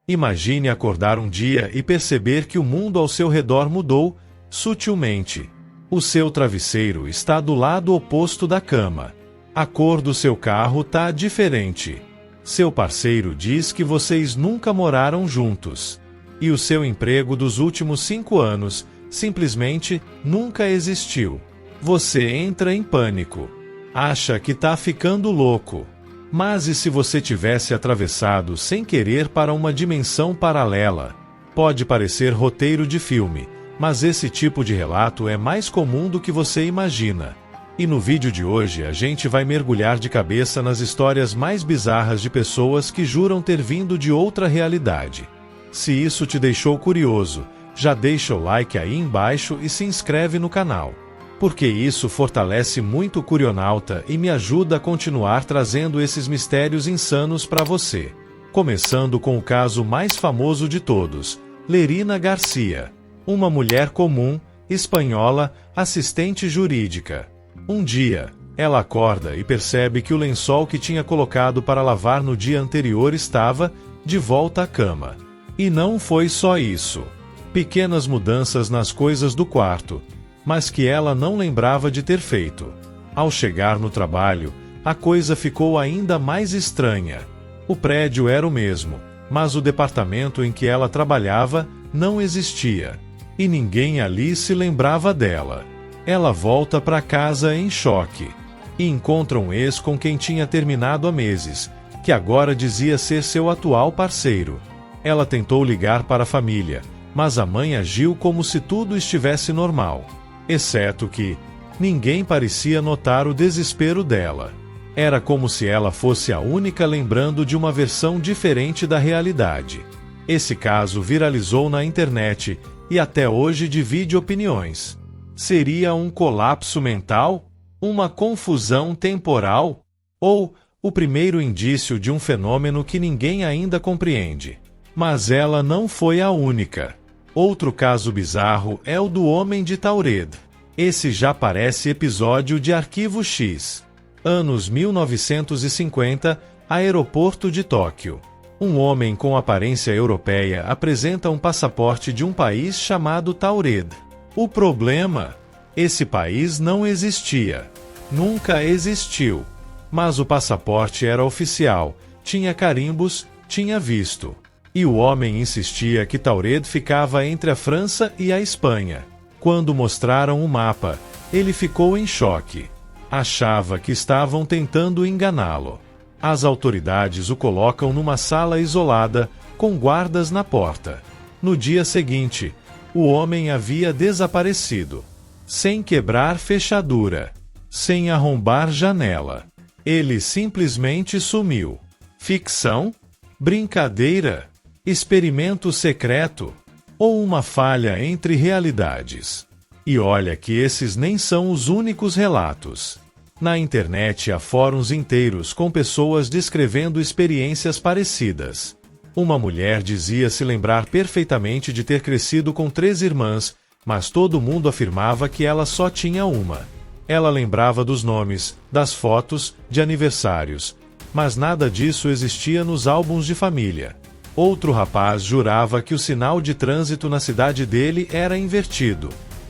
Imagine acordar um dia e perceber que o mundo ao seu redor mudou, sutilmente. O seu travesseiro está do lado oposto da cama. A cor do seu carro está diferente. Seu parceiro diz que vocês nunca moraram juntos. E o seu emprego dos últimos 5 anos simplesmente nunca existiu. Você entra em pânico. Acha que está ficando louco. Mas e se você tivesse atravessado sem querer para uma dimensão paralela? Pode parecer roteiro de filme, mas esse tipo de relato é mais comum do que você imagina. E no vídeo de hoje a gente vai mergulhar de cabeça nas histórias mais bizarras de pessoas que juram ter vindo de outra realidade. Se isso te deixou curioso, já deixa o like aí embaixo e se inscreve no canal. Porque isso fortalece muito o Curionauta e me ajuda a continuar trazendo esses mistérios insanos para você. Começando com o caso mais famoso de todos, Lerina Garcia. Uma mulher comum, espanhola, assistente jurídica. Um dia, ela acorda e percebe que o lençol que tinha colocado para lavar no dia anterior estava de volta à cama. E não foi só isso. Pequenas mudanças nas coisas do quarto, mas que ela não lembrava de ter feito. Ao chegar no trabalho, a coisa ficou ainda mais estranha. O prédio era o mesmo, mas o departamento em que ela trabalhava não existia. E ninguém ali se lembrava dela. Ela volta para casa em choque. E encontra um ex com quem tinha terminado há meses, que agora dizia ser seu atual parceiro. Ela tentou ligar para a família, mas a mãe agiu como se tudo estivesse normal. Exceto que ninguém parecia notar o desespero dela. Era como se ela fosse a única lembrando de uma versão diferente da realidade. Esse caso viralizou na internet e até hoje divide opiniões. Seria um colapso mental? Uma confusão temporal? Ou o primeiro indício de um fenômeno que ninguém ainda compreende? Mas ela não foi a única. Outro caso bizarro é o do Homem de Taured. Esse já parece episódio de Arquivo X. Anos 1950, aeroporto de Tóquio. Um homem com aparência europeia apresenta um passaporte de um país chamado Taured. O problema? Esse país não existia. Nunca existiu. Mas o passaporte era oficial, tinha carimbos, tinha visto. E o homem insistia que Taured ficava entre a França e a Espanha. Quando mostraram o mapa, ele ficou em choque. Achava que estavam tentando enganá-lo. As autoridades o colocam numa sala isolada, com guardas na porta. No dia seguinte, o homem havia desaparecido. Sem quebrar fechadura. Sem arrombar janela. Ele simplesmente sumiu. Ficção? Brincadeira? Experimento secreto? Ou uma falha entre realidades? E olha que esses nem são os únicos relatos. Na internet há fóruns inteiros com pessoas descrevendo experiências parecidas. Uma mulher dizia se lembrar perfeitamente de ter crescido com 3 irmãs, mas todo mundo afirmava que ela só tinha uma. Ela lembrava dos nomes, das fotos, de aniversários, mas nada disso existia nos álbuns de família. Outro rapaz jurava que o sinal de trânsito na cidade dele era invertido.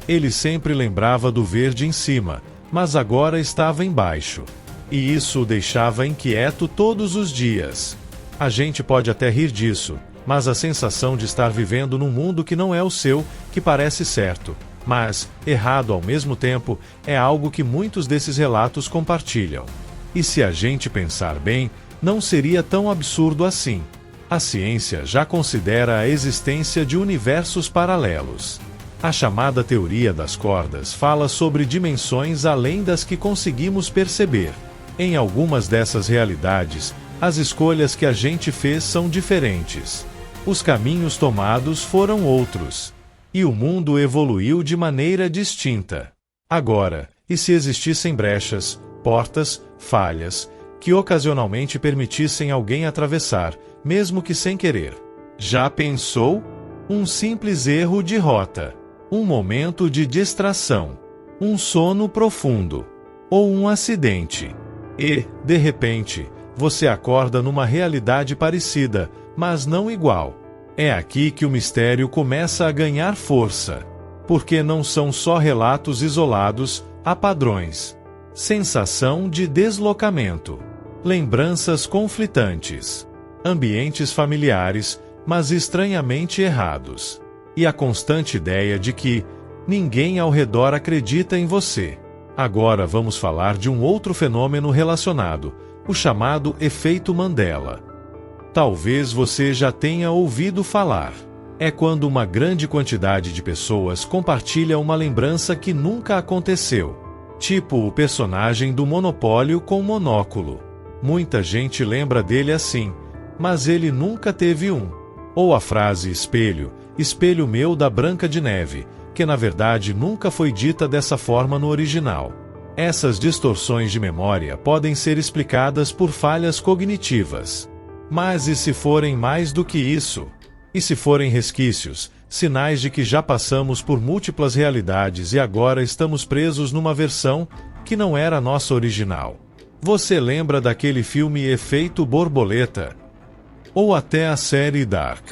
Ele sempre lembrava do verde em cima, mas agora estava embaixo. E isso o deixava inquieto todos os dias. A gente pode até rir disso, mas a sensação de estar vivendo num mundo que não é o seu, que parece certo, mas errado ao mesmo tempo, é algo que muitos desses relatos compartilham. E se a gente pensar bem, não seria tão absurdo assim. A ciência já considera a existência de universos paralelos. A chamada teoria das cordas fala sobre dimensões além das que conseguimos perceber. Em algumas dessas realidades, as escolhas que a gente fez são diferentes. Os caminhos tomados foram outros. E o mundo evoluiu de maneira distinta. Agora, e se existissem brechas, portas, falhas, que ocasionalmente permitissem alguém atravessar, mesmo que sem querer? Já pensou? Um simples erro de rota. Um momento de distração. Um sono profundo. Ou um acidente. E, de repente, você acorda numa realidade parecida, mas não igual. É aqui que o mistério começa a ganhar força, porque não são só relatos isolados, há padrões. Sensação de deslocamento, lembranças conflitantes, ambientes familiares, mas estranhamente errados, e a constante ideia de que ninguém ao redor acredita em você. Agora vamos falar de um outro fenômeno relacionado, o chamado efeito Mandela. Talvez você já tenha ouvido falar. É quando uma grande quantidade de pessoas compartilha uma lembrança que nunca aconteceu. Tipo o personagem do Monopólio com monóculo. Muita gente lembra dele assim, mas ele nunca teve um. Ou a frase espelho, espelho meu da Branca de Neve, que na verdade nunca foi dita dessa forma no original. Essas distorções de memória podem ser explicadas por falhas cognitivas. Mas e se forem mais do que isso? E se forem resquícios, sinais de que já passamos por múltiplas realidades e agora estamos presos numa versão que não era nossa original? Você lembra daquele filme Efeito Borboleta? Ou até a série Dark?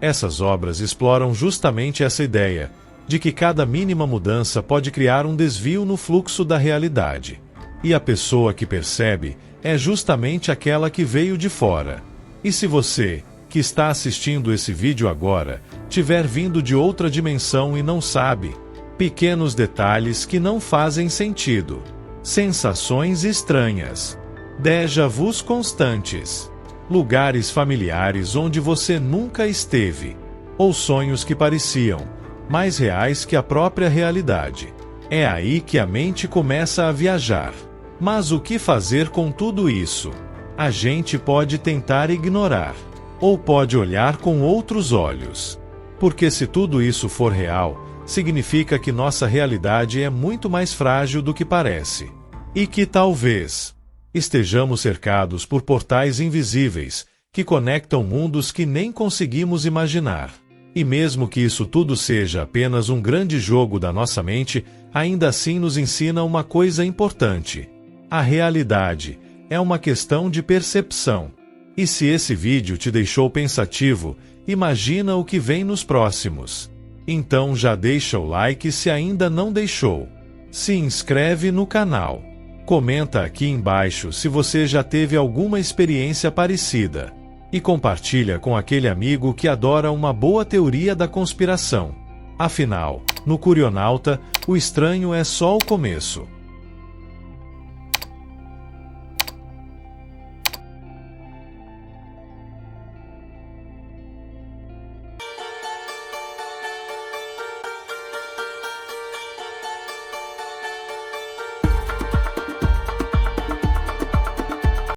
Essas obras exploram justamente essa ideia, de que cada mínima mudança pode criar um desvio no fluxo da realidade. E a pessoa que percebe é justamente aquela que veio de fora. E se você, que está assistindo esse vídeo agora, tiver vindo de outra dimensão e não sabe, pequenos detalhes que não fazem sentido, sensações estranhas, déjà-vus constantes, lugares familiares onde você nunca esteve, ou sonhos que pareciam mais reais que a própria realidade. É aí que a mente começa a viajar. Mas o que fazer com tudo isso? A gente pode tentar ignorar, ou pode olhar com outros olhos. Porque se tudo isso for real, significa que nossa realidade é muito mais frágil do que parece. E que talvez estejamos cercados por portais invisíveis, que conectam mundos que nem conseguimos imaginar. E mesmo que isso tudo seja apenas um grande jogo da nossa mente, ainda assim nos ensina uma coisa importante. A realidade é uma questão de percepção. E se esse vídeo te deixou pensativo, imagina o que vem nos próximos. Então já deixa o like se ainda não deixou. Se inscreve no canal. Comenta aqui embaixo se você já teve alguma experiência parecida. E compartilha com aquele amigo que adora uma boa teoria da conspiração. Afinal, no Curionauta, o estranho é só o começo.